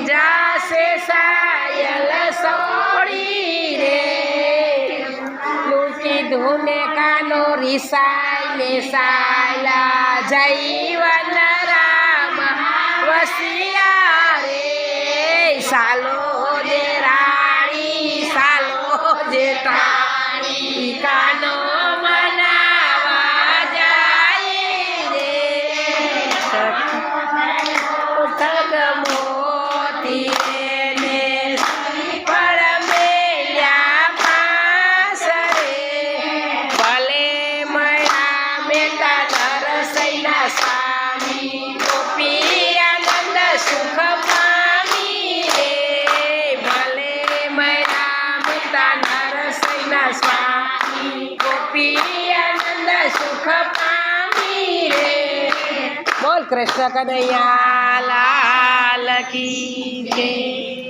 जासे सायल सोड़ी रे लूटी धूने कानो रिसाइले सायला जैवन राम वसिया रे सालो जे राणी सालो जे ताणी कानो मनावा जाई रे ठग मोती ने पर मेल्या पास रे भले मया मेता नरसैना स्वामी गोपी आनंद सुख पामी रे भले मया मेता नरसैना स्वामी गोपी आनंद सुख पामी रे बोल कृष्ण कन्हैया लाल की जय।